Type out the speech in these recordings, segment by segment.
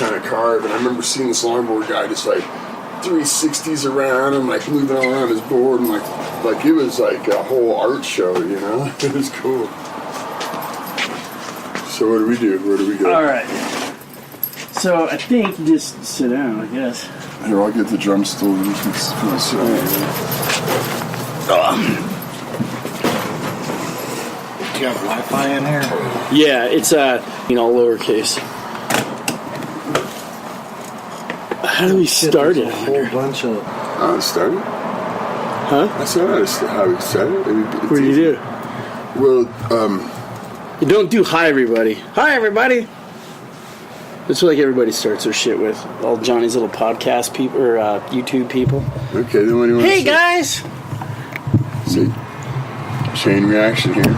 kind of carve. And I remember seeing this longboard guy just like 360s around him, like moving all around his board, and like it was like a whole art show, you know? It was cool. So what do we do? Where do we go? All right. So I think you just sit down, I guess. Here, I'll get the drum stool and you can sit down. Do you have Wi-Fi in here? Yeah, it's lowercase. How do we start it? A whole bunch of... Start it? Huh? That's not how we start it. What do you do? Well, You don't do hi, everybody. Hi, everybody. That's what like everybody starts their shit with. All Johnny's little podcast people or YouTube people. okay, then what do you want Hey, to say? guys. See, chain reaction here.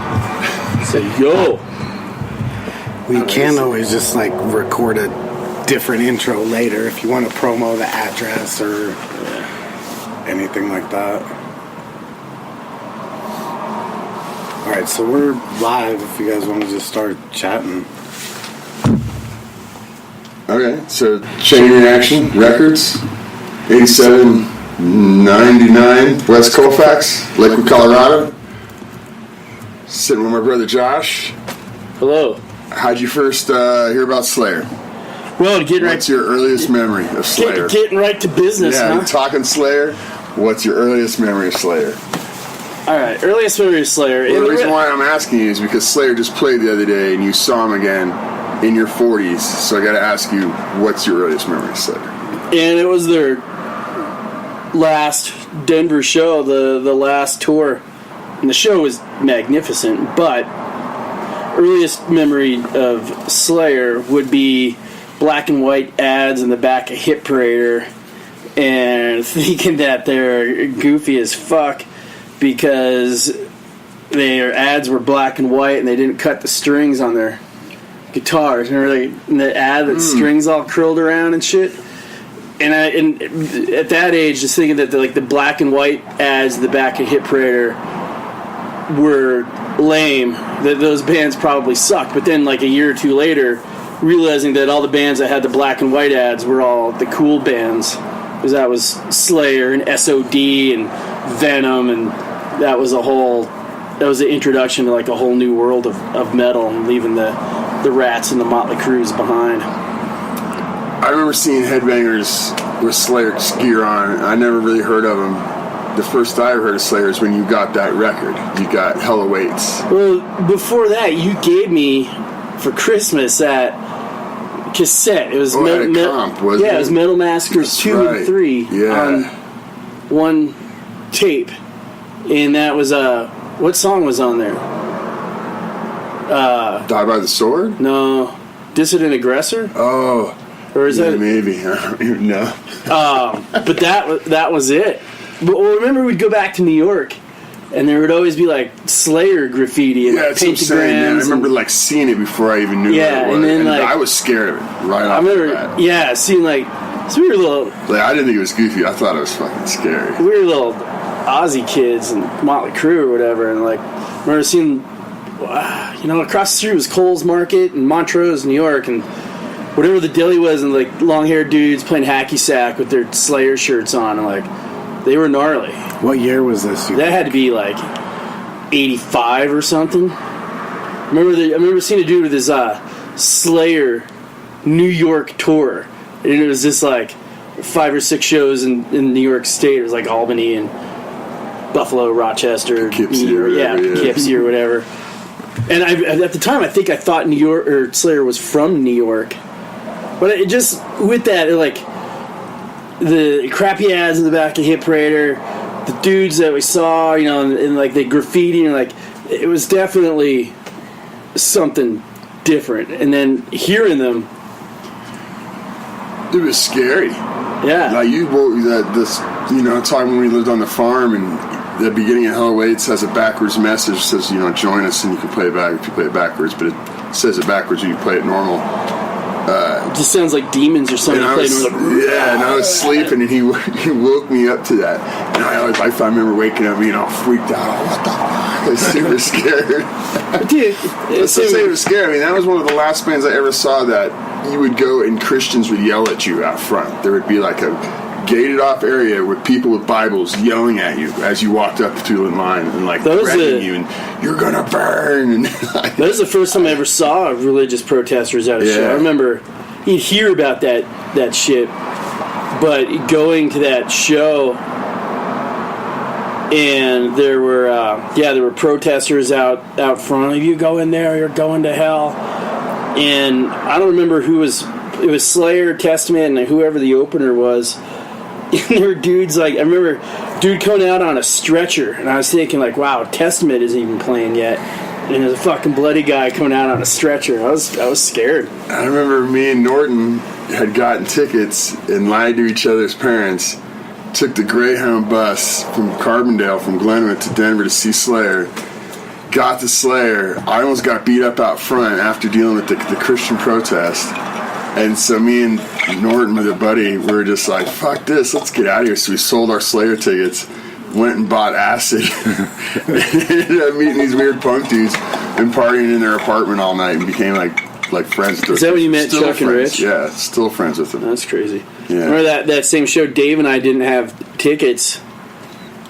Say, yo. We can always just like record a different intro later if you want to promo the address or anything like that. Alright, so we're live if you guys want to just start chatting. Okay, so Chain Reaction Records, 8799 West Colfax, Lakewood, Colorado. Sitting with my brother Josh. Hello. How'd you first hear about Slayer? Well, What's your earliest memory of Slayer? Getting right to business, Yeah, huh? talking Slayer. What's your earliest memory of Slayer? All right, earliest memory of Slayer. Well, the reason why I'm asking you is because Slayer just played the other day and you saw him again in your 40s. So I got to ask you, what's your earliest memory of Slayer? And it was their last Denver show, the last tour. And the show was magnificent, but earliest memory of Slayer would be black and white ads in the back of Hit Parader and thinking that they're goofy as fuck because their ads were black and white and they didn't cut the strings on their guitars. And in the ad, the strings all curled around and shit. And at that age, just thinking that the black and white ads in the back of Hit Parader were lame, that those bands probably sucked. But then like a year or two later, realizing that all the bands that had the black and white ads were all the cool bands, because that was Slayer and SOD and Venom, and that was the introduction to like a whole new world of metal, and leaving the Rats and the Motley Crues behind. I remember seeing Headbangers with Slayer's gear on. I never really heard of them. The first I ever heard of Slayer is when you got that record. You got Hell Awaits. Well, before that, you gave me for Christmas that cassette. It was comp, wasn't it? it was Metal Massacres That's 2 right. and 3 on one tape. And that was what song was on there? Die by the Sword? No, Dissident Aggressor? Oh. Or is that maybe. I don't even know. but that was it. But remember, we'd go back to New York, and there would always be like Slayer graffiti and that's what I'm saying, man. I remember like seeing it before I even knew what it was. And then like I was scared of it right I off remember, the bat. seeing like so we were little. Like, I didn't think it was goofy. I thought it was fucking scary. We were little Aussie kids and Motley Crue or whatever, and like I remember seeing, across the street was Cole's Market in Montrose, New York, and whatever the deli was, and like long-haired dudes playing hacky sack with their Slayer shirts on, and like they were gnarly. What year was this? That had to be like 85 or something. I remember seeing a dude with his Slayer New York tour, and it was just like 5 or 6 shows in New York State. It was like Albany and Buffalo, Rochester, Poughkeepsie or whatever, Poughkeepsie or whatever. And at the time, I think I thought New York or Slayer was from New York, but it just with that, like the crappy ads in the back of Hit Parader, the dudes that we saw, and like the graffiti, and like it was definitely something different. And then hearing them, It was scary. yeah, Like time when we lived on the farm, and the beginning of Hell Awaits has a backwards message. It says, join us and you can play it back if you play it backwards, but it says it backwards when you play it normal. It just sounds like demons or something. And I was sleeping, and he woke me up to that. And I remember waking up being all freaked out. Oh, what the fuck? I was super scared. Dude, Let's just say it was scary. I mean, that was one of the last bands I ever saw that you would go and Christians would yell at you out front. There would be like a gated off area with people with Bibles yelling at you as you walked up through the line and like threatening you and you're gonna burn. And that was the first time I ever saw religious protesters at a show. I remember you'd hear about that shit, but going to that show and there were protesters out front. If you go in there, you're going to hell. And I don't remember who was. It was Slayer, Testament, and whoever the opener was. And there were dudes like, I remember dude coming out on a stretcher, and I was thinking like, wow, Testament isn't even playing yet, and there's a fucking bloody guy coming out on a stretcher. I was scared. I remember me and Norton had gotten tickets and lied to each other's parents, took the Greyhound bus from Carbondale, from Glenwood to Denver to see Slayer, got to Slayer. I almost got beat up out front after dealing with the Christian protest. And so me and Norton, with a buddy, we were just like, fuck this, let's get out of here. So we sold our Slayer tickets, went and bought acid, ended up meeting these weird punk dudes and partying in their apartment all night and became like friends with them. Is that when you met Chuck and Rich? Yeah, still friends with them. That's crazy. Yeah. Remember that same show, Dave and I didn't have tickets,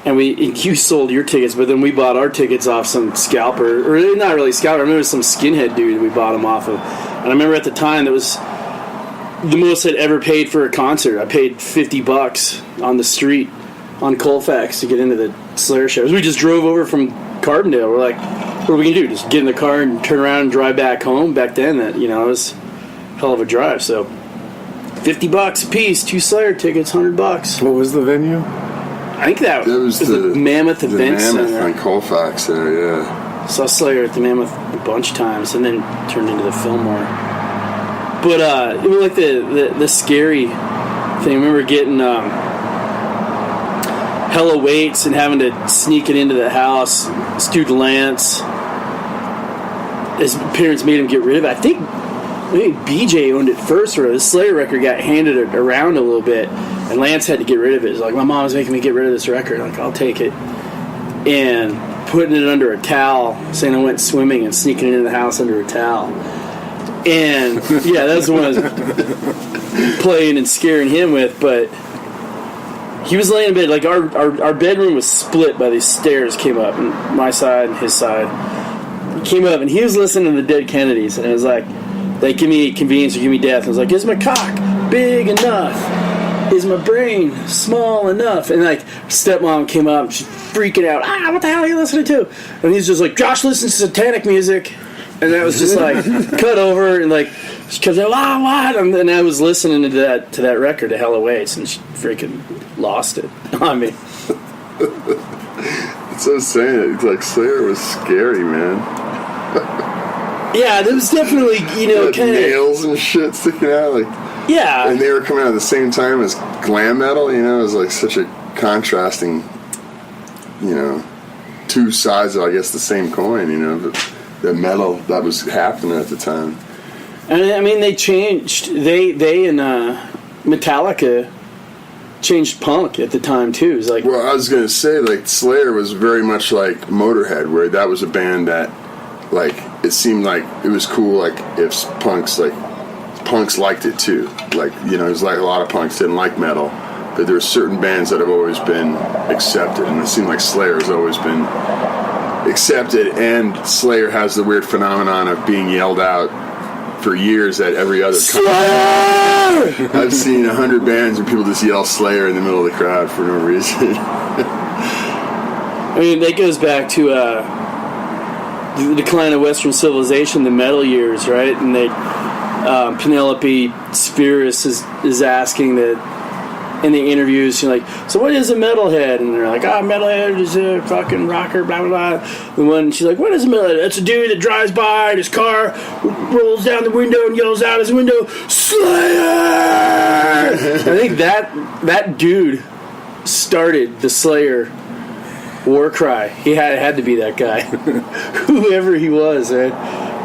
and you sold your tickets, but then we bought our tickets off some scalper, or not really scalper, I remember it was some skinhead dude we bought them off of. And I remember at the time that was the most I'd ever paid for a concert. I paid $50 on the street on Colfax to get into the Slayer shows. We just drove over from Carbondale. We're like, what are we gonna do? Just get in the car and turn around and drive back home? Back then, it was a hell of a drive. So $50 a piece, 2 Slayer tickets, $100. What was the venue? I think that was the Mammoth Event Center on Colfax there. Yeah. Saw Slayer at the Mammoth a bunch of times, and then turned into the Fillmore. But it was like the scary thing. I remember getting hella weights and having to sneak it into the house. This dude Lance, his parents made him get rid of it. I think maybe BJ owned it first, or the Slayer record got handed around a little bit, and Lance had to get rid of it. It's like, my mom was making me get rid of this record. I'm like, I'll take it. And putting it under a towel, saying I went swimming and sneaking it into the house under a towel. And yeah, that's the one I was playing and scaring him with. But he was laying in bed, like our bedroom was split by these stairs came up, and my side and his side. He came up and he was listening to the Dead Kennedys, and it was like, they give me convenience or give me death. I was like, is my cock big enough? Is my brain small enough? And like, stepmom came up, she's freaking out. What the hell are you listening to? And he's just like, Josh listens to satanic music. And that was just like cut over, and like she kept saying, what? And I was listening to that record, to Hell Awaits, and she freaking lost it on me. It's so saying it. Like, Slayer was scary, man. Yeah, there was definitely, kind of nails and shit sticking out, like. Yeah. And they were coming out at the same time as glam metal. It was like such a contrasting, two sides of, I guess, the same coin. But the metal that was happening at the time. And I mean, they changed. They and Metallica changed punk at the time too. It was like, well, I was gonna say, like, Slayer was very much like Motorhead, where that was a band that, like, it seemed like it was cool. Like, if punks liked it too. Like, it was like a lot of punks didn't like metal, but there are certain bands that have always been accepted, and it seemed like Slayer has always been accepted. And Slayer has the weird phenomenon of being yelled out for years at every other Slayer! I've seen 100 bands where people just yell Slayer in the middle of the crowd for no reason. I mean, that goes back to the decline of Western civilization, the metal years, right? And they Penelope Spheris is asking that in the interviews, she's like, so what is a metalhead? And they're like, metalhead is a fucking rocker, blah, blah, blah. The one, she's like, what is a metalhead? It's a dude that drives by in his car, rolls down the window and yells out his window, Slayer! I think that dude started the Slayer war cry. He had to be that guy. Whoever he was, right?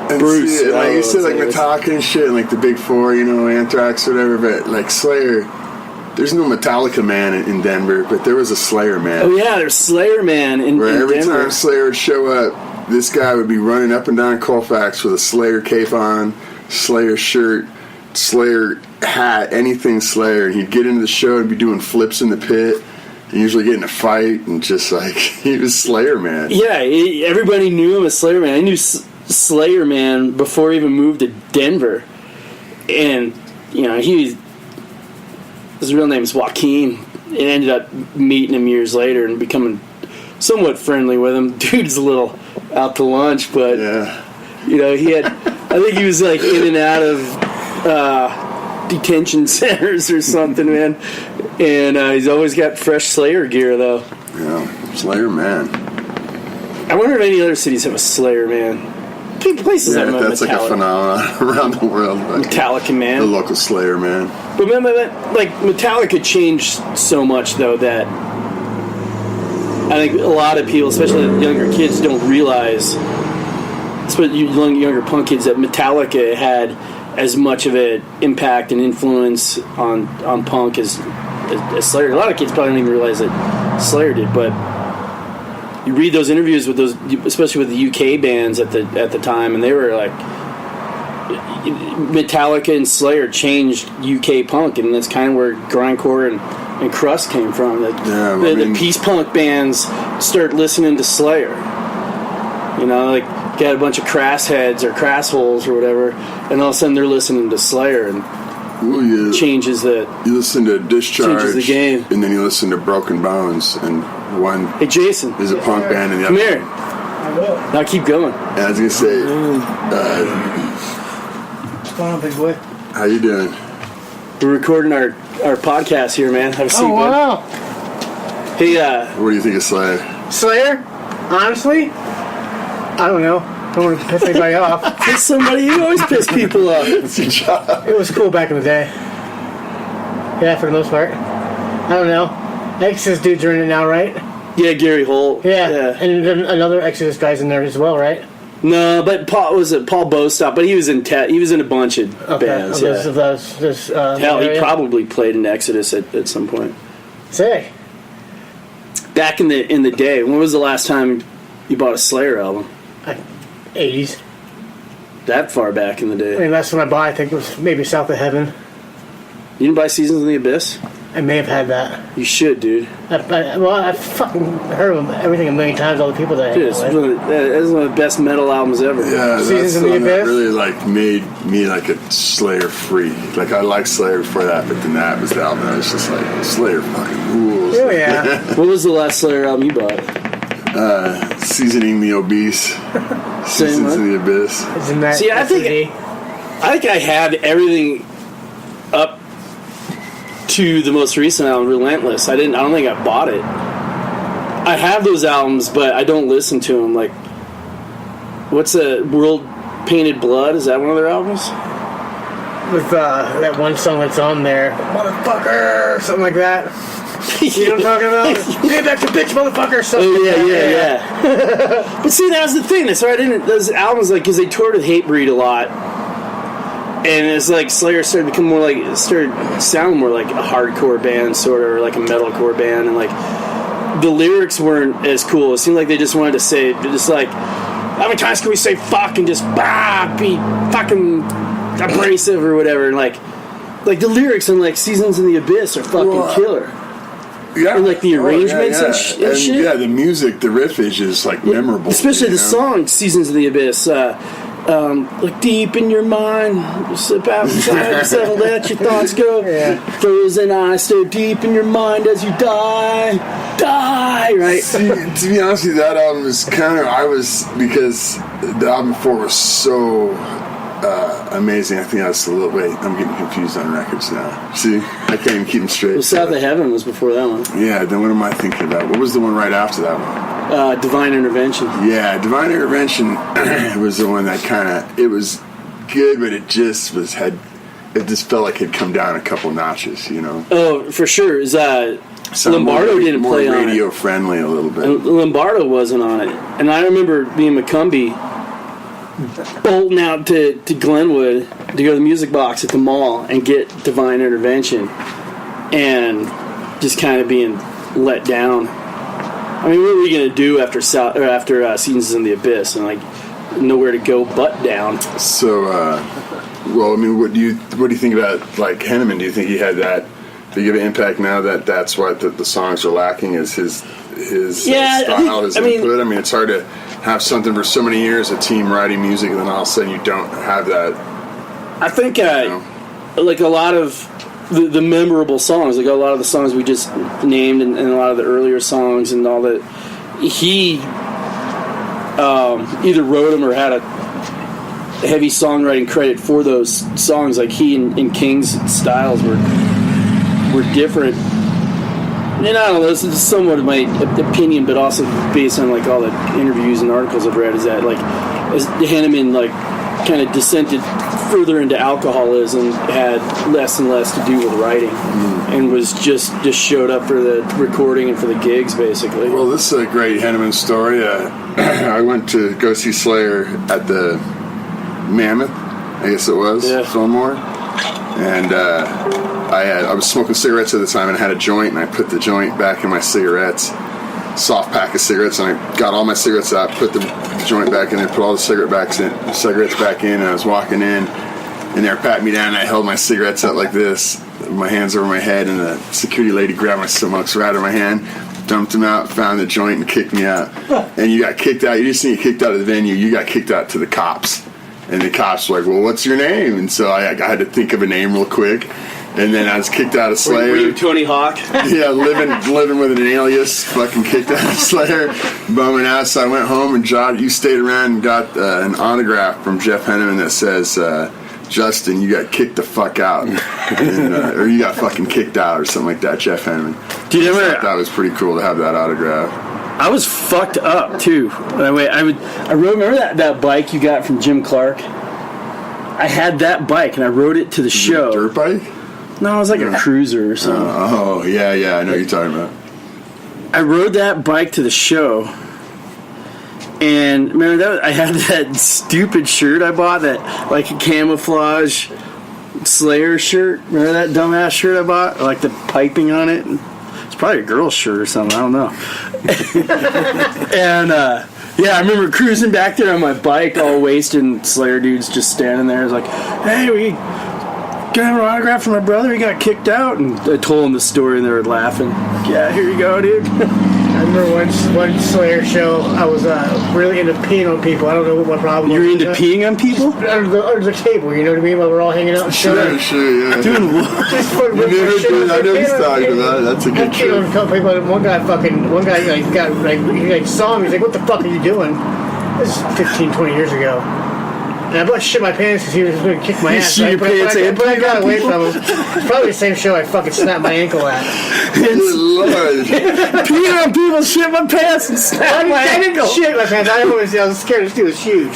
And Bruce. see, like you said, like Slayer. Metallica and shit, and like the big four, you know, Anthrax, whatever. But like Slayer, there's no Metallica man in Denver, but there was a Slayer man. Oh yeah, there's Slayer Man in Every Denver. time Slayer would show up, this guy would be running up and down Colfax with a Slayer cape on, Slayer shirt, Slayer hat, anything Slayer. And he'd get into the show and be doing flips in the pit, and usually get in a fight, and just like, he was Slayer Man. Yeah, everybody knew him as Slayer Man. I knew Slayer Man before he even moved to Denver. And, you know, his real name is Joaquin. And ended up meeting him years later and becoming somewhat friendly with him. Dude's a little out to lunch, but, you know, I think he was like in and out of detention centers or something, man. And he's always got fresh Slayer gear, though. Yeah, Slayer Man. I wonder if any other cities have a Slayer Man. Places have a that's Metallica. like a phenomenon around the world. Like Metallica Man. The local Slayer Man. But remember that, like, Metallica changed so much, though, that I think a lot of people, especially younger kids, don't realize, especially younger punk kids, that Metallica had as much of an impact and influence on punk as Slayer. A lot of kids probably don't even realize that Slayer did, but you read those interviews with those, especially with the UK bands at the time, and they were like, Metallica and Slayer changed UK punk, and that's kind of where grindcore and crust came from. The peace punk bands start listening to Slayer. You know, like, got a bunch of crass heads or crass holes or whatever, and all of a sudden they're listening to Slayer, and changes the. You listen to Discharge, changes the game. and then you listen to Broken Bones, and one Hey, Jason, is a punk band, and the come other. here. Now keep going. And I was gonna say, What's going on, big boy? how you doing? We're recording our podcast here, man. Have a seat, Oh, bud. wow. Hey, What do you think of Slayer? Slayer? Honestly? I don't know. Don't want to piss anybody off. piss somebody. You always piss people off. That's your job. It was cool back in the day. Yeah, for the most part. I don't know. Exodus dudes are in it now, right? Yeah, Gary Holt. Yeah. And then another Exodus guy's in there as well, right? No, but Paul Bostock, but he was in a bunch of bands. Yeah. Hell, he probably played in Exodus at some point. Say. Back in the day, when was the last time you bought a Slayer album? 80s. That far back in the day. I mean, last one I bought, I think, was maybe South of Heaven. You didn't buy Seasons of the Abyss? I may have had that. You should, dude. I fucking heard of everything a million times, all the people that I Dude, hang out with. that's one of the best metal albums ever. Yeah, Seasons that's of the the one that Abyss? really like made me like a Slayer freak. Like I liked Slayer before that, but then that was the album that was just like Slayer fucking rules. Oh, yeah. What was the last Slayer album you bought? Seasoning the Obese, Seasons of the Abyss. Isn't that See, I think I had everything up to the most recent album, Relentless. I don't think I bought it. I have those albums, but I don't listen to them. Like, what's the World Painted Blood? Is that one of their albums? with that one song that's on there, motherfucker, something like that. You know what I'm talking about? Get back to bitch, motherfucker. Something Oh, like that. yeah. But see, that was the thing. That's why I didn't. Those albums, like, because they toured with Hatebreed a lot, and it's like Slayer started becoming more like, started sounding more like a hardcore band, sort of, or like a metalcore band, and like the lyrics weren't as cool. It seemed like they just wanted to say, just like, how many times can we say fuck and just be fucking abrasive or whatever, and like the lyrics in like Seasons in the Abyss are fucking killer. Yeah, and like the arrangements and shit. Yeah, the music, the riffage is like memorable. Especially the song "Seasons of the Abyss." Look deep in your mind, slip out inside, settle, let your thoughts go. Yeah. Frozen eyes stare deep in your mind as you die. Right? See, to be honest with you, that album is kind of because the album before was so amazing. I think that's a little bit. I'm getting confused on records now. See, I can't even keep them straight. Well, South of Heaven was before that one. Yeah, then what am I thinking about? What was the one right after that one? Divine Intervention. Yeah, Divine Intervention was the one that it was good, but it just felt like it had come down a couple notches, you know. Oh, for sure. Lombardo didn't more play on it. radio friendly a little bit. Lombardo wasn't on it. And I remember being McCumbee bolting out to Glenwood to go to the Music Box at the mall and get Divine Intervention, and just kind of being let down. I mean, what are we gonna do after Seasons in the Abyss, and like nowhere to go but down? So, well, I mean, what do you think about like Henneman? Do you think he had that big of an impact now that that's what the songs are lacking is his style, his input? I mean, it's hard to have something for so many years, a team writing music, and then all of a sudden you don't have that. I think like a lot of the memorable songs, like a lot of the songs we just named, and a lot of the earlier songs, and all that, he either wrote them or had a heavy songwriting credit for those songs. Like he and King's styles were different. And I don't know, this is somewhat of my opinion, but also based on like all the interviews and articles I've read, is that like as Henneman like kind of descended further into alcoholism, had less and less to do with writing, and was just showed up for the recording and for the gigs, basically. Well, this is a great Henneman story. I went to go see Slayer at the Mammoth, I guess it was, Fillmore, and I was smoking cigarettes at the time, and I had a joint, and I put the joint back in my cigarettes, soft pack of cigarettes, and I got all my cigarettes out, put the joint back in there, put all the cigarettes back in, and I was walking in, and they were patting me down, and I held my cigarettes out like this, my hands over my head, and the security lady grabbed my smokes right out of my hand, dumped them out, found the joint, and kicked me out. And you got kicked out. You just didn't get kicked out of the venue. You got kicked out to the cops. And the cops were like, well, what's your name? And so I had to think of a name real quick. And then I was kicked out of Slayer. Were you Tony Hawk? Yeah, living with an alias, fucking kicked out of Slayer, bumming out. So I went home, and John, you stayed around and got an autograph from Jeff Henneman that says, Justin, you got kicked the fuck out. And, or you got fucking kicked out or something like that, Jeff Henneman. Dude, that was pretty cool to have that autograph. I was fucked up, too. I remember that bike you got from Jim Clark? I had that bike, and I rode it to the show. Dirt bike? No, it was like a cruiser or something. Oh, yeah, I know what you're talking about. I rode that bike to the show, and remember I had that stupid shirt I bought, that like a camouflage Slayer shirt. Remember that dumbass shirt I bought? Like the piping on it? It's probably a girl's shirt or something, I don't know. And I remember cruising back there on my bike all wasted, and Slayer dude's just standing there. It's like, hey, we got an autograph from my brother, he got kicked out. And I told him the story, and they were laughing. Like, yeah, here you go, dude. I remember one Slayer show, I was really into peeing on people. I don't know what my problem was. You're into peeing on people? Under the table, you know what I mean? While we're all hanging out. Sure, yeah. Doing what? I know he's talking about it. That's a good trick. One guy saw him, he's like, what the fuck are you doing? This is 15, 20 years ago. And I about shit my pants because he was going to kick my ass. Shit your pants but I got away from him. It's probably the same show I fucking snapped my ankle at. Good Lord. Peeing on people, shit my pants, and snap my ankle. Shit my pants. I was scared. This dude was huge.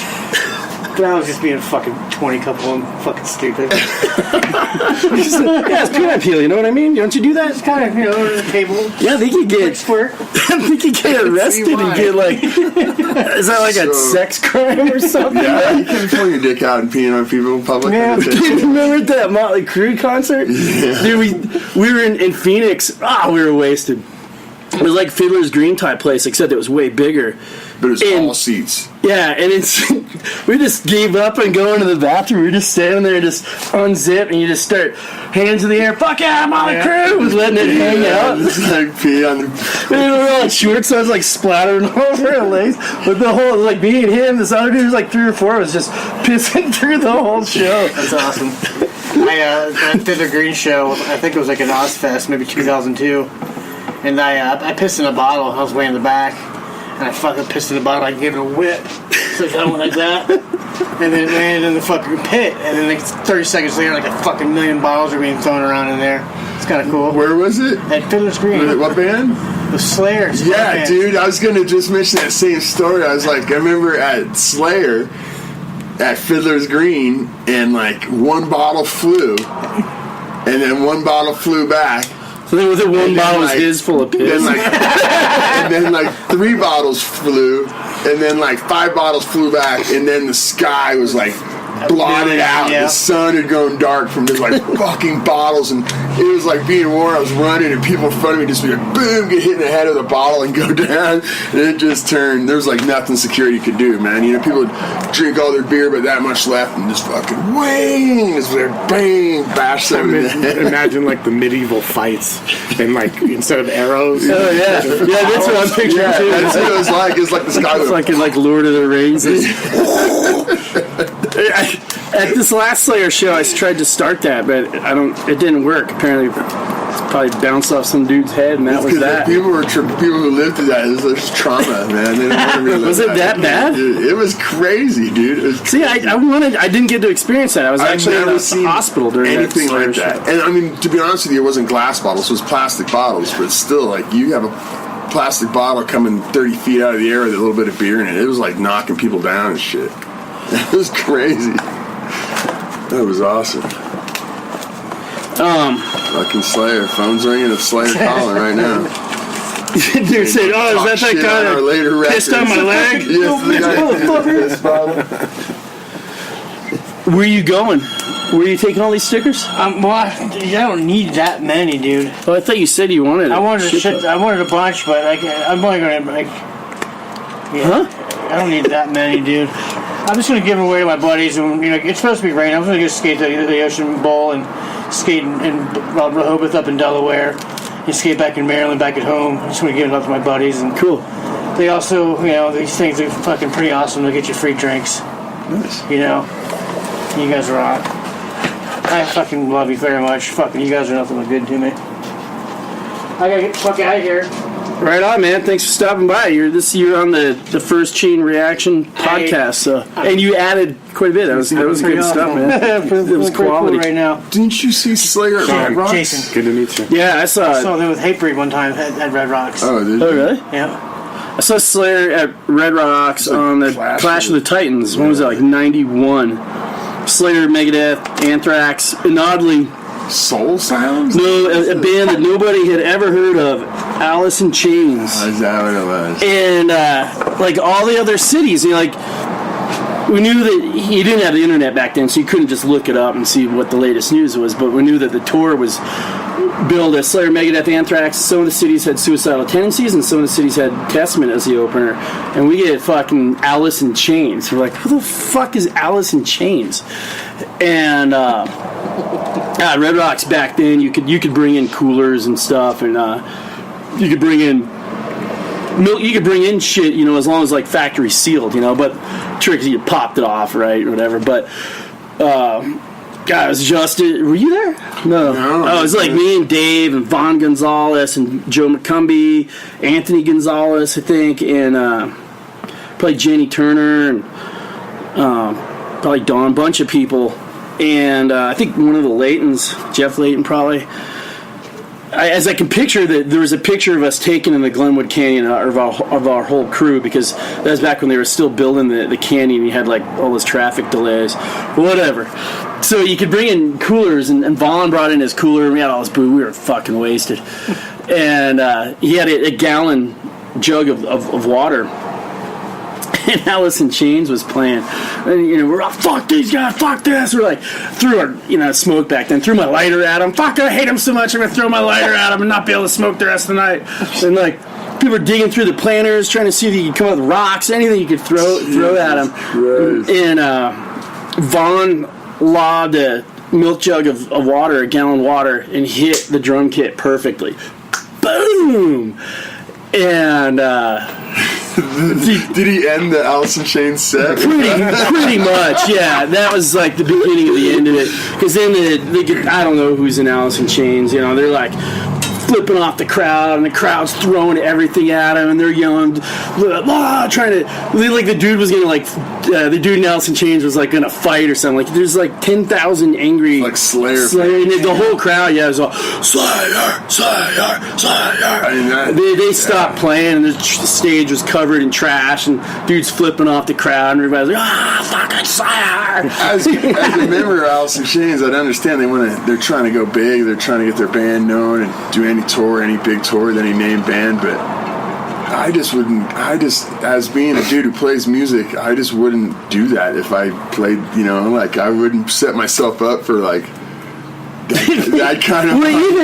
But I was just being a fucking 20 couple and fucking stupid. Yeah, it's peanut peel, you know what I mean? Don't you do that? It's kind of, under the table. Yeah, they could get squirt. they could get arrested and get like, is that like a sex crime or something? Yeah, you can pull your dick out and peeing on people in public. Yeah, remember that Motley Crue concert? Yeah. Dude, we were in Phoenix. We were wasted. It was like Fiddler's Green type place, except it was way bigger. But it was all seats. Yeah, and we just gave up and go into the bathroom. We were just standing there, just unzip, and you just start hands in the air. Fuck yeah, Motley Crue! Was letting it hang out. Just like pee on the. And we were all like short, so I was like splattering all over our legs. But the whole, like me and him, this other dude was like 3 or 4, was just pissing through the whole show. That's awesome. I did the Green show. I think it was like an Ozfest, maybe 2002. And I pissed in a bottle. I was way in the back. And I fucking pissed in the bottle. I gave it a whip. So I went like that. And then it landed in the fucking pit. And then like 30 seconds later, like a fucking million bottles are being thrown around in there. It's kind of cool. Where was it? At Fiddler's Green. What band? The Slayer. Yeah, dude. I was going to just mention that same story. I was like, I remember at Slayer at Fiddler's Green, and like one bottle flew. And then one bottle flew back. The one bottle was like, his full of piss. And then like 3 bottles flew, and then like 5 bottles flew back, and then the sky was like blotted out. Yeah. The sun had gone dark from just like fucking bottles, and it was like being warm. I was running, and people in front of me just be like, boom, get hit in the head with a bottle and go down. And it just turned. There was like nothing security could do, man. You know, people would drink all their beer, but that much left, and just fucking wings, their bang, bash them in the head. Imagine like the medieval fights, and like instead of arrows. Oh yeah, yeah, that's what I'm picturing Yeah, too. that's what it was like. It's like the sky It's was like in like Lord of the Rings. At this last Slayer show, I tried to start that, but it didn't work. Apparently, it's probably bounced off some dude's head, and that was that. People who lived through that. It was trauma, man. They didn't want to relive Was it that bad? Dude, it was crazy, dude. It was See, I didn't get to experience that. I was actually in the hospital during anything that Slayer like that. show. And I mean, to be honest with you, it wasn't glass bottles; it was plastic bottles. But still, like you have a plastic bottle coming 30 feet out of the air with a little bit of beer in it. It was like knocking people down and shit. It was crazy. That was awesome. Fucking Slayer. Phone's ringing. It's Slayer calling right now. Dude said, "Oh, Talk is that shit guy on our that later pissed on my leg?" Yes, the guy who pissed bottle. Where are you going? Were you taking all these stickers? Well, I don't need that many, dude. Oh, I thought you said you wanted. I wanted a bunch, but I'm only gonna Huh? I don't need that many, dude. I'm just gonna give them away to my buddies, and it's supposed to be raining. I'm gonna go skate the Ocean Bowl and skate in Rehoboth up in Delaware, and skate back in Maryland, back at home. I'm just gonna give it up to my buddies, and Cool. they also, these things are fucking pretty awesome. They'll get you free drinks. Nice. You guys rock. I fucking love you very much. Fucking, you guys are nothing but good to me. I gotta get the fuck out of here. Right on, man. Thanks for stopping by. You're on the First Chain Reaction podcast, and you added quite a bit. That was good stuff, man. It was quality right now. Didn't you see Slayer at Red Rocks? Jason. Good to meet you. Yeah, I saw I it. saw them with Hatebreed one time at Red Rocks. Oh, did Oh, you? really? Yeah. I saw Slayer at Red Rocks on the Clash of the Titans. When was that? Like 91. Slayer, Megadeth, Anthrax, and oddly, Soul Sounds? no, a band that nobody had ever heard of, Alice in Chains. Is that what it was? And like all the other cities, we knew that you didn't have the internet back then, so you couldn't just look it up and see what the latest news was. But we knew that the tour was billed as Slayer, Megadeth, Anthrax. Some of the cities had Suicidal Tendencies, and some of the cities had Testament as the opener. And we get fucking Alice in Chains. We're like, who the fuck is Alice in Chains? And Red Rocks back then, you could bring in coolers and stuff, and you could bring in milk. You could bring in shit, as long as like factory sealed, But trick is you popped it off, right, or whatever. But God, it was just. Were you there? No. Oh, it was like me and Dave and Vaughn Gonzalez and Joe McCumbee, Anthony Gonzalez, I think, and probably Jenny Turner and probably Dawn, bunch of people. And I think one of the Laytons, Jeff Layton, probably. As I can picture, there was a picture of us taken in the Glenwood Canyon of our whole crew, because that was back when they were still building the canyon. You had like all those traffic delays, whatever. So you could bring in coolers, and Vaughn brought in his cooler, and we had all this booze. We were fucking wasted. And he had a gallon jug of water. And Alice in Chains was playing, and we're all, fuck these guys, fuck this. We're like, threw our smoke back then, threw my lighter at them. Fuck, I hate them so much, I'm gonna throw my lighter at them and not be able to smoke the rest of the night. And like, people were digging through the planters, trying to see if you could come up with rocks, anything you could throw at them. And Vaughn lobbed a milk jug of water, a gallon of water, and hit the drum kit perfectly. Boom! And Did he end the Alice in Chains set? Pretty much, yeah. That was like the beginning of the end of it. Because then I don't know who's in Alice in Chains. They're like flipping off the crowd, and the crowd's throwing everything at him, and they're yelling, trying to. Like the dude was gonna the dude in Alice in Chains was like gonna fight or something. Like there's like 10,000 angry like Slayer, and the whole crowd, was all Slayer. I mean, They stopped playing, and the stage was covered in trash, and dudes flipping off the crowd, and everybody's like, fucking Slayer. As a member of Alice in Chains, I'd understand they're trying to go big, they're trying to get their band known and do anything any tour, any big tour with any name band, but I just wouldn't. As being a dude who plays music, I just wouldn't do that if I played. Like I wouldn't set myself up for like that kind of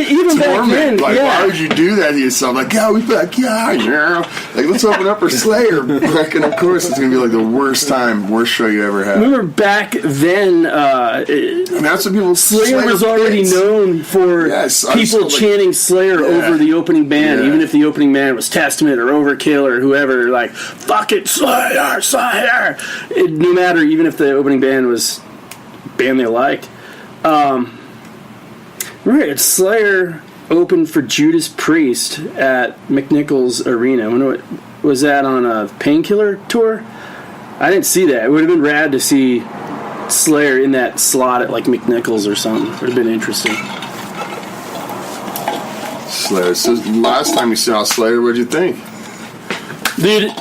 even back then. Like, yeah. why would you do that to yourself? Like, we like, like, let's open up for Slayer. Like, and of course, it's gonna be like the worst show you ever had. Remember back then, and that's what people. Slayer was already known for people chanting Slayer over the opening band, even if the opening band was Testament or Overkill or whoever. Like, fuck it, Slayer, Slayer. No matter, even if the opening band was a band they liked. Right, Slayer opened for Judas Priest at McNichols Arena. Was that on a Painkiller tour? I didn't see that. It would have been rad to see Slayer in that slot at like McNichols or something. It would have been interesting. Slayer. So last time you saw Slayer, what'd you think? Dude,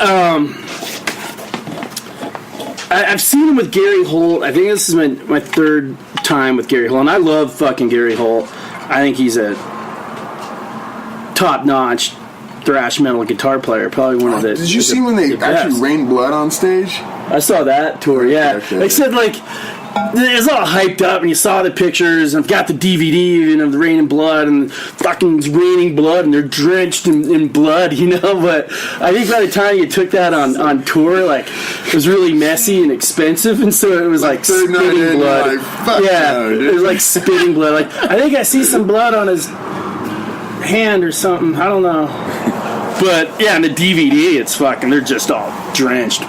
I've seen him with Gary Holt. I think this is my third time with Gary Holt, and I love fucking Gary Holt. I think he's a top-notch thrash metal guitar player. Probably one of the. Did you see when they actually rained blood on stage? I saw that tour. Yeah, Okay. They said like it was all hyped up, and you saw the pictures, and I've got the DVD even of the Rain and Blood, and fucking it's raining blood, and they're drenched in blood, But I think by the time you took that on tour, like it was really messy and expensive, and so it was like spitting blood. It was like spitting blood. Like I think I see some blood on his hand or something. I don't know, but yeah, on the DVD, it's fucking. They're just all drenched.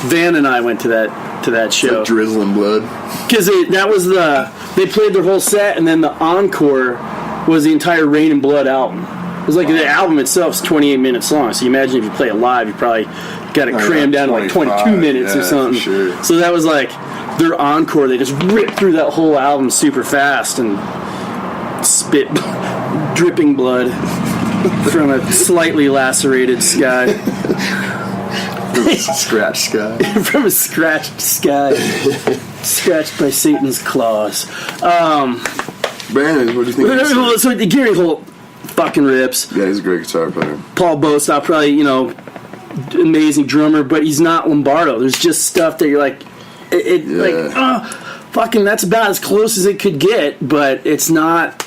Van and I went to that show. Like drizzling blood. Because they played their whole set, and then the encore was the entire Rain and Blood album. It was like the album itself is 28 minutes long, so you imagine if you play it live, you probably got it crammed down to like 22 minutes or something. Sure. So that was like their encore. They just ripped through that whole album super fast and spit dripping blood from a slightly lacerated sky. Scratched sky. From a scratched sky. Scratched by Satan's claws. Brandon, what do you think? So Gary Holt fucking rips. Yeah, he's a great guitar player. Paul Bostock, probably, amazing drummer, but he's not Lombardo. There's just stuff that you're like, fucking, that's about as close as it could get, but it's not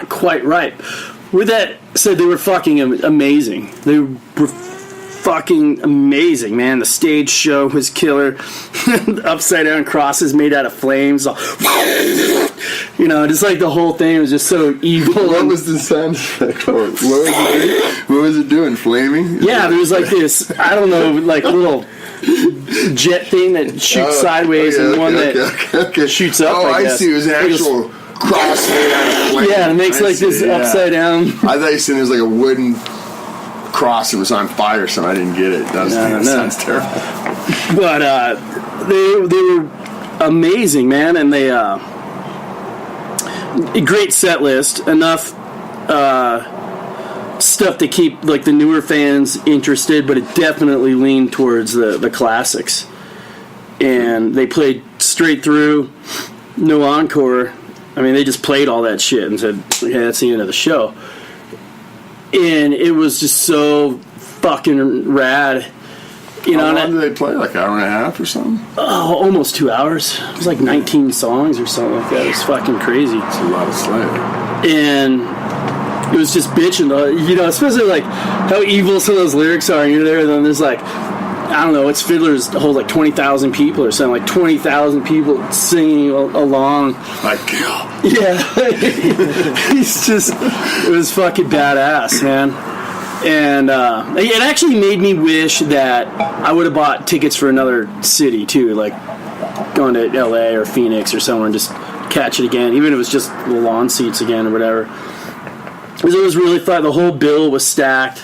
quite right. With that said, they were fucking amazing. They were fucking amazing, man. The stage show was killer. Upside down crosses made out of flames. Just like the whole thing was just so evil. What was the sound effect? What was it doing? Flaming? Yeah, there was like this, I don't know, like little jet thing that shoots sideways and one that shoots up. I see. It was an actual cross made out of flame. Yeah, it makes this upside down. I thought you said it was like a wooden cross that was on fire, so I didn't get it. That sounds terrible. But they were amazing, man, and they a great set list. Enough stuff to keep like the newer fans interested, but it definitely leaned towards the classics. And they played straight through, no encore. I mean, they just played all that shit and said, "Yeah, that's the end of the show." And it was just so fucking rad. How long did they play? Like an hour and a half or something? Oh, almost 2 hours. It was like 19 songs or something like that. It was fucking crazy. It's a lot of Slayer. And it was just bitching, especially like how evil some of those lyrics are. And you're there, and then there's like, I don't know, it's Fiddler's hold like 20,000 people or something, like 20,000 people singing along. Like, yeah. It was fucking badass, man. And it actually made me wish that I would have bought tickets for another city too, like going to LA or Phoenix or somewhere and just catch it again, even if it was just the lawn seats again or whatever. Because it was really fun. The whole bill was stacked.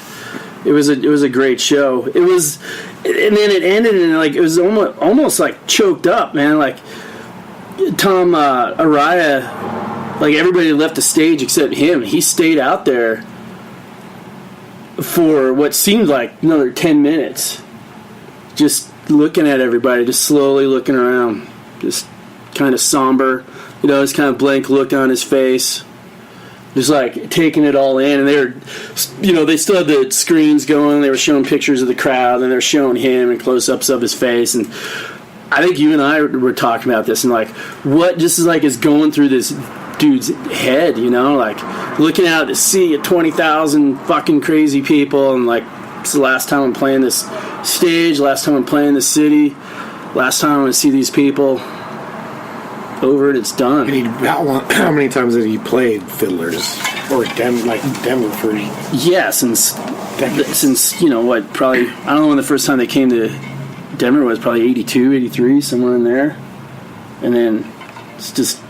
It was a great show. It was, and then it ended and like it was almost like choked up, man. Like Tom Araya, like everybody left the stage except him. He stayed out there for what seemed like another 10 minutes, just looking at everybody, just slowly looking around, just kind of somber, this kind of blank look on his face. just like taking it all in, and they were, they still had the screens going. They were showing pictures of the crowd, and they were showing him and close-ups of his face. And I think you and I were talking about this, and like what just is going through this dude's head, like looking out to see 20,000 fucking crazy people, and like it's the last time I'm playing this stage, last time I'm playing this city, last time I'm going to see these people. Over it, it's done. And how many times have you played Fiddlers or Denver for? Yeah, since probably I don't know when the first time they came to Denver was, probably 82, 83, somewhere in there, and then it's just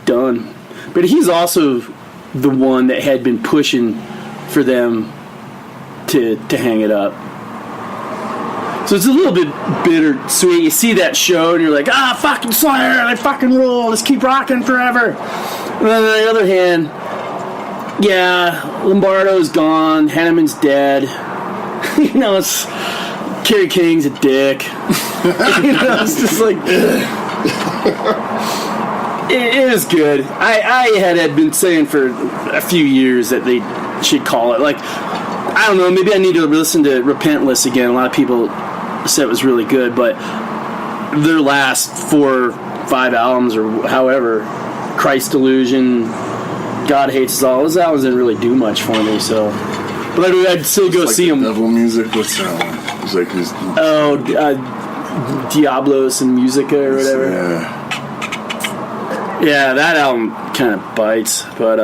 done. But he's also the one that had been pushing for them to hang it up. So it's a little bit bittersweet. You see that show and you're like, fucking Slayer, they fucking rule, let's keep rocking forever. And then on the other hand, yeah, Lombardo's gone, Hanneman's dead. It's Kerry King's a dick. It's just like it is good. I had been saying for a few years that they should call it, like, I don't know, maybe I need to listen to Repentless again. A lot of people said it was really good, but their last 4 or 5 albums or however, Christ Delusion, God Hates Us All, those albums didn't really do much for me, so but I'd still go see them. Devil Music, what's that one? It's like his Diablos and Musica or whatever. Yeah, that album kind of bites, but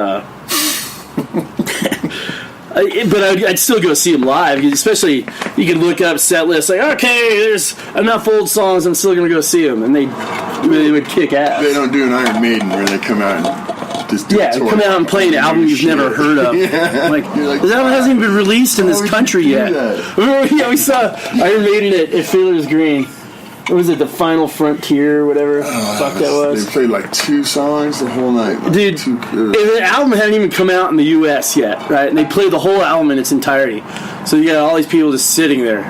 I'd still go see them live, especially you can look up set lists like, okay, there's enough old songs, I'm still going to go see them, and they would kick ass. They don't do an Iron Maiden where they come out and just do a tour. Come out and play an album you've never heard of. Like, this album hasn't even been released in this country yet. We saw Iron Maiden at Fiddler's Green. What was it, the Final Frontier or whatever fuck that was? They played like 2 songs the whole night. Dude, the album hadn't even come out in the U.S. yet, right? And they played the whole album in its entirety. So you got all these people just sitting there.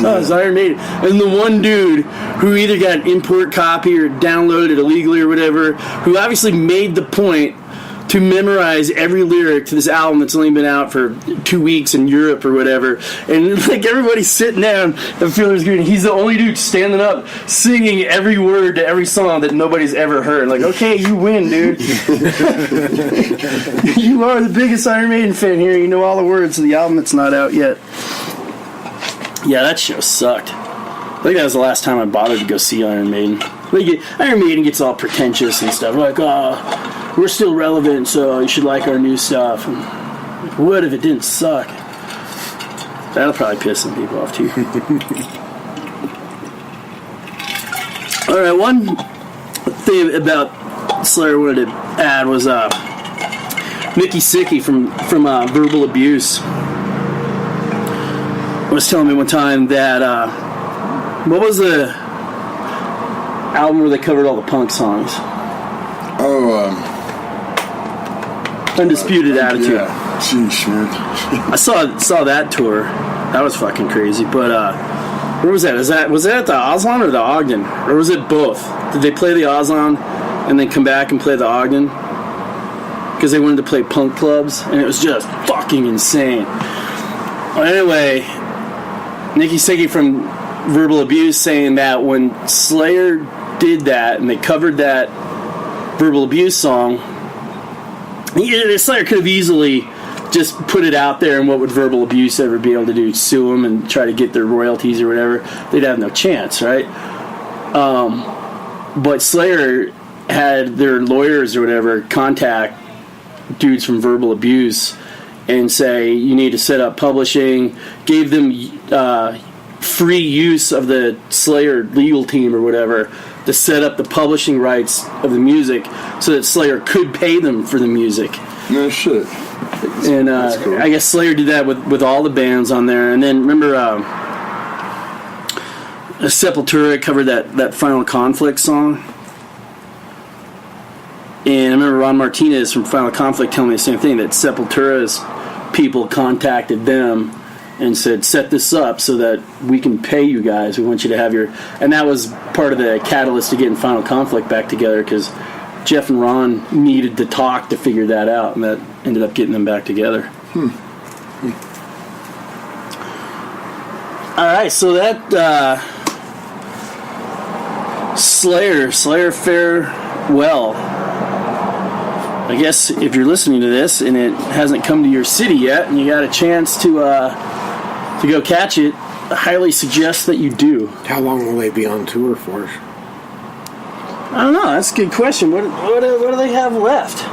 Oh, it's Iron Maiden. And the one dude who either got an import copy or downloaded illegally or whatever, who obviously made the point to memorize every lyric to this album that's only been out for 2 weeks in Europe or whatever, and like everybody's sitting down at Fiddler's Green, he's the only dude standing up singing every word to every song that nobody's ever heard. Like, okay, you win, dude. You are the biggest Iron Maiden fan here. You know all the words of the album that's not out yet. Yeah, that show sucked. I think that was the last time I bothered to go see Iron Maiden. Like, Iron Maiden gets all pretentious and stuff. Like, we're still relevant, so you should like our new stuff. And what if it didn't suck? That'll probably piss some people off, too. Alright, one thing about Slayer I wanted to add was Mickey Sicky from Verbal Abuse was telling me one time that what was the album where they covered all the punk songs? Undisputed Attitude. Yeah. Sheesh, man. I saw that tour. That was fucking crazy. But where was that? Was that at the Aslan or the Ogden? Or was it both? Did they play the Aslan and then come back and play the Ogden? Because they wanted to play punk clubs, and it was just fucking insane. Well, anyway, Nikki Siggy from Verbal Abuse saying that when Slayer did that and they covered that Verbal Abuse song, Slayer could have easily just put it out there, and what would Verbal Abuse ever be able to do? Sue them and try to get their royalties or whatever? They'd have no chance, right? But Slayer had their lawyers or whatever contact dudes from Verbal Abuse and say, you need to set up publishing, gave them free use of the Slayer legal team or whatever to set up the publishing rights of the music so that Slayer could pay them for the music. No shit. And that's cool. I guess Slayer did that with all the bands on there. And then remember Sepultura covered that Final Conflict song. And I remember Ron Martinez from Final Conflict telling me the same thing, that Sepultura's people contacted them and said, set this up so that we can pay you guys. We want you to have your... And that was part of the catalyst to getting Final Conflict back together, because Jeff and Ron needed to talk to figure that out, and that ended up getting them back together. All right, so that Slayer farewell. I guess if you're listening to this and it hasn't come to your city yet, and you got a chance to go catch it, I highly suggest that you do. How long will they be on tour for? I don't know. That's a good question. What do they have left?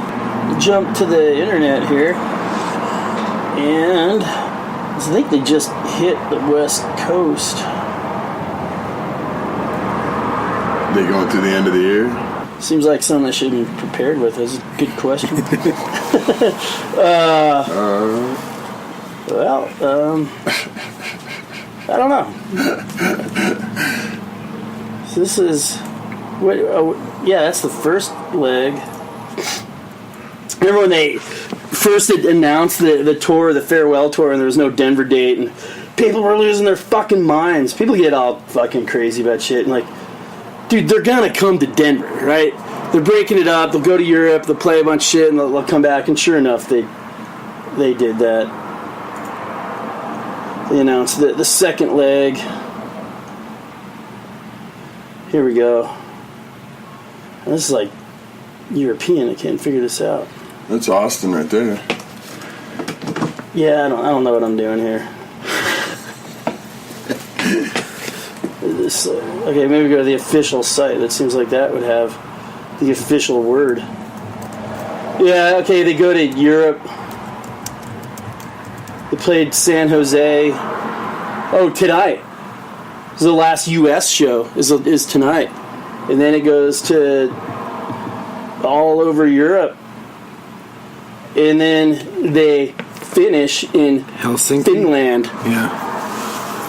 Jump to the internet here, and I think they just hit the West Coast. They going through the end of the year? Seems like something I should be prepared with. That's a good question. Well, I don't know. So this is... that's the first leg. Remember when they first announced the tour, the farewell tour, and there was no Denver date, and people were losing their fucking minds. People get all fucking crazy about shit, and like, dude, they're gonna come to Denver, right? They're breaking it up. They'll go to Europe. They'll play a bunch of shit, and they'll come back. And sure enough, they did that. They announced the second leg. Here we go. And this is like European. I can't figure this out. That's Austin right there. Yeah, I don't know what I'm doing here. Okay, maybe go to the official site. That seems like that would have the official word. Yeah, okay, they go to Europe. They played San Jose. Oh, tonight. This is the last U.S. show is tonight. And then it goes to all over Europe. And then they finish in Helsinki? Finland. Yeah.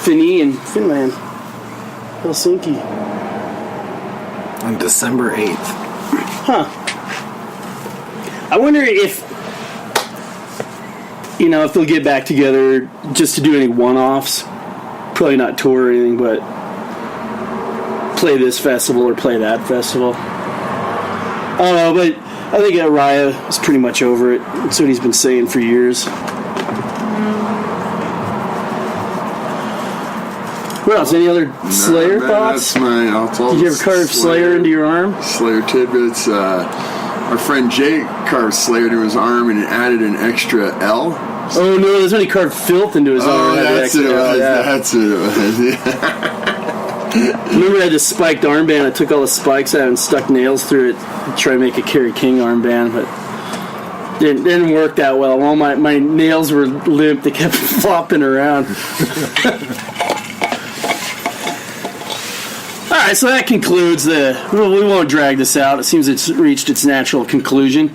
In Finland. Helsinki. On December 8th. Huh. I wonder if they'll get back together just to do any one-offs. Probably not tour or anything, but play this festival or play that festival. I don't know, but I think Raya is pretty much over it. That's what he's been saying for years. What else? Any other Slayer thoughts? That's Did you ever carve Slayer into your arm? Slayer tidbits. Our friend Jake carved Slayer into his arm and added an extra L. Oh no, there's when he carved filth into his arm. That's what it was. That's what it was. Remember I had this spiked armband. I took all the spikes out and stuck nails through it to try to make a Kerry King armband, but didn't work that well. Well, my nails were limp. They kept flopping around. All right, so that concludes we won't drag this out. It seems it's reached its natural conclusion,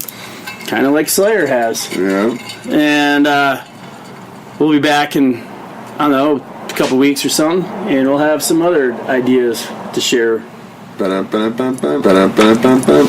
kind of like Slayer has. Yeah. And we'll be back in, I don't know, a couple weeks or something, and we'll have some other ideas to share. Ba-dum-ba-dum-bum-bum. Ba-dum-ba-dum-bum-bum.